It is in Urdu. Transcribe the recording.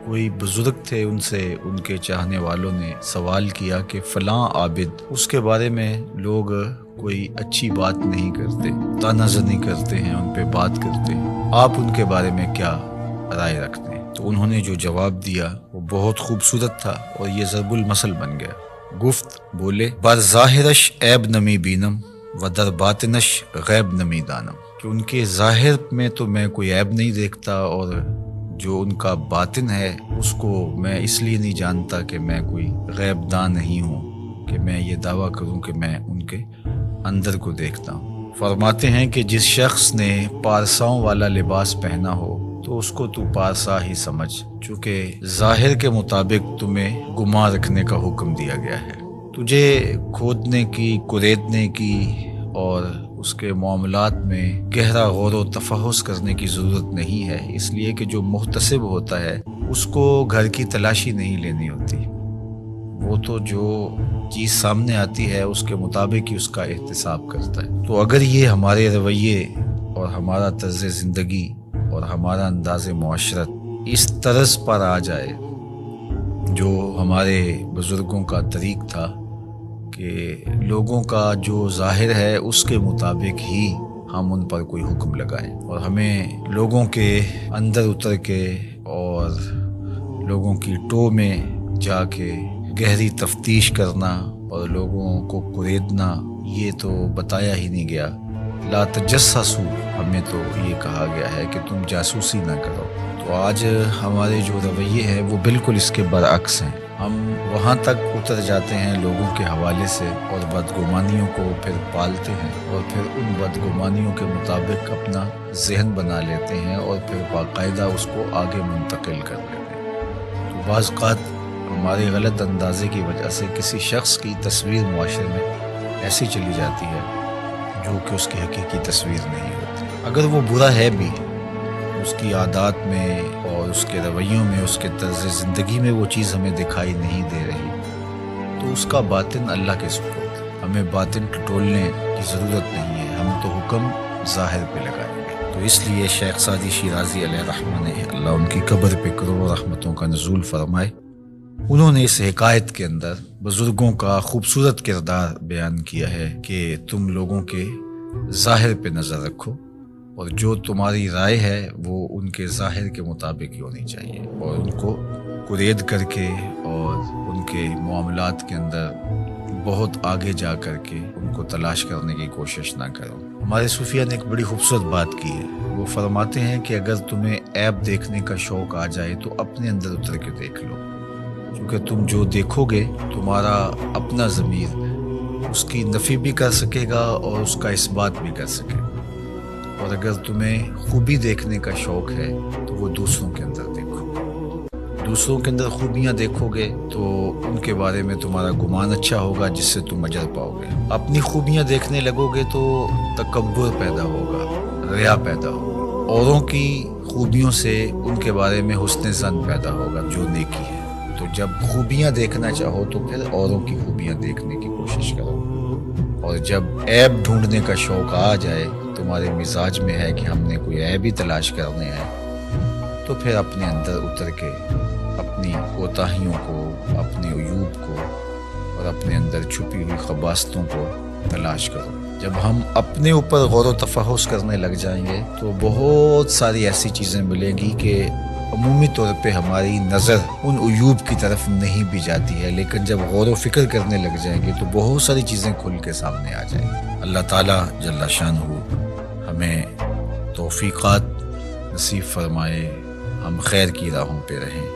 کوئی بزرگ تھے، ان سے ان کے چاہنے والوں نے سوال کیا کہ فلاں عابد، اس کے بارے میں لوگ کوئی اچھی بات نہیں کرتے، تانا زنی کرتے ہیں، ان پہ بات کرتے ہیں، آپ ان کے بارے میں کیا رائے رکھتے ہیں؟ تو انہوں نے جو جواب دیا وہ بہت خوبصورت تھا اور یہ ضرب المثل بن گیا۔ گفت بولے، بر ظاہرش عیب نمی بینم و در باطنش غیب نمی دانم، کہ ان کے ظاہر میں تو میں کوئی عیب نہیں دیکھتا، اور جو ان کا باطن ہے اس کو میں اس لیے نہیں جانتا کہ میں کوئی غیب دان نہیں ہوں کہ میں یہ دعویٰ کروں کہ میں ان کے اندر کو دیکھتا ہوں۔ فرماتے ہیں کہ جس شخص نے پارساؤں والا لباس پہنا ہو تو اس کو تو پارسا ہی سمجھ، چونکہ ظاہر کے مطابق تمہیں گمان رکھنے کا حکم دیا گیا ہے۔ تجھے کھودنے کی، کریدنے کی اور اس کے معاملات میں گہرا غور و تفحص کرنے کی ضرورت نہیں ہے، اس لیے کہ جو محتسب ہوتا ہے اس کو گھر کی تلاشی نہیں لینی ہوتی، وہ تو جو چیز سامنے آتی ہے اس کے مطابق ہی اس کا احتساب کرتا ہے۔ تو اگر یہ ہمارے رویے اور ہمارا طرز زندگی اور ہمارا انداز معاشرت اس طرز پر آ جائے جو ہمارے بزرگوں کا طریق تھا کہ لوگوں کا جو ظاہر ہے اس کے مطابق ہی ہم ان پر کوئی حکم لگائیں، اور ہمیں لوگوں کے اندر اتر کے اور لوگوں کی ٹو میں جا کے گہری تفتیش کرنا اور لوگوں کو کریدنا، یہ تو بتایا ہی نہیں گیا۔ لا تجسسوا، ہمیں تو یہ کہا گیا ہے کہ تم جاسوسی نہ کرو۔ تو آج ہمارے جو رویے ہیں وہ بالکل اس کے برعکس ہیں۔ ہم وہاں تک اتر جاتے ہیں لوگوں کے حوالے سے اور بدگمانیوں کو پھر پالتے ہیں، اور پھر ان بدگمانیوں کے مطابق اپنا ذہن بنا لیتے ہیں اور پھر باقاعدہ اس کو آگے منتقل کر لیتے ہیں۔ تو بعض اوقات ہمارے غلط اندازے کی وجہ سے کسی شخص کی تصویر معاشرے میں ایسی چلی جاتی ہے جو کہ اس کی حقیقی تصویر نہیں ہوتی۔ اگر وہ برا ہے بھی، اس کی عادات میں اور اس کے رویوں میں، اس کے طرز زندگی میں وہ چیز ہمیں دکھائی نہیں دے رہی، تو اس کا باطن اللہ کے سپرد ہے۔ ہمیں باطن ٹٹولنے کی ضرورت نہیں ہے، ہم تو حکم ظاہر پہ لگائیں گے۔ تو اس لیے شیخ سعدی شیرازی علیہ رحمہ نے، اللہ ان کی قبر پہ کروڑوں رحمتوں کا نزول فرمائے، انہوں نے اس حکایت کے اندر بزرگوں کا خوبصورت کردار بیان کیا ہے کہ تم لوگوں کے ظاہر پہ نظر رکھو، اور جو تمہاری رائے ہے وہ ان کے ظاہر کے مطابق ہی ہونی چاہیے، اور ان کو کرید کر کے اور ان کے معاملات کے اندر بہت آگے جا کر کے ان کو تلاش کرنے کی کوشش نہ کرو۔ ہمارے صوفیہ نے ایک بڑی خوبصورت بات کی ہے، وہ فرماتے ہیں کہ اگر تمہیں عیب دیکھنے کا شوق آ جائے تو اپنے اندر اتر کے دیکھ لو، کیونکہ تم جو دیکھو گے تمہارا اپنا ضمیر اس کی نفی بھی کر سکے گا اور اس کا اثبات بھی کر سکے گا۔ اور اگر تمہیں خوبی دیکھنے کا شوق ہے تو وہ دوسروں کے اندر دیکھو، دوسروں کے اندر خوبیاں دیکھو گے تو ان کے بارے میں تمہارا گمان اچھا ہوگا، جس سے تم اجر پاؤ گے۔ اپنی خوبیاں دیکھنے لگو گے تو تکبر پیدا ہوگا، ریا پیدا ہوگا، اوروں کی خوبیوں سے ان کے بارے میں حسن ظن پیدا ہوگا جو نیکی ہے۔ تو جب خوبیاں دیکھنا چاہو تو پھر اوروں کی خوبیاں دیکھنے کی کوشش کرو، اور جب عیب ڈھونڈنے کا شوق آ جائے، تمہارے مزاج میں ہے کہ ہم نے کوئی عیب ہی تلاش کرنے ہیں، تو پھر اپنے اندر اتر کے اپنی کوتاہیوں کو، اپنے عیوب کو اور اپنے اندر چھپی ہوئی خباثتوں کو تلاش کرو۔ جب ہم اپنے اوپر غور و تفحص کرنے لگ جائیں گے تو بہت ساری ایسی چیزیں ملیں گی کہ عمومی طور پہ ہماری نظر ان عیوب کی طرف نہیں بھی جاتی ہے، لیکن جب غور و فکر کرنے لگ جائیں گے تو بہت ساری چیزیں کھل کے سامنے آ جائیں گی۔ اللہ تعالیٰ جل شانہ ہمیں توفیقات نصیب فرمائے، ہم خیر کی راہوں پہ رہیں۔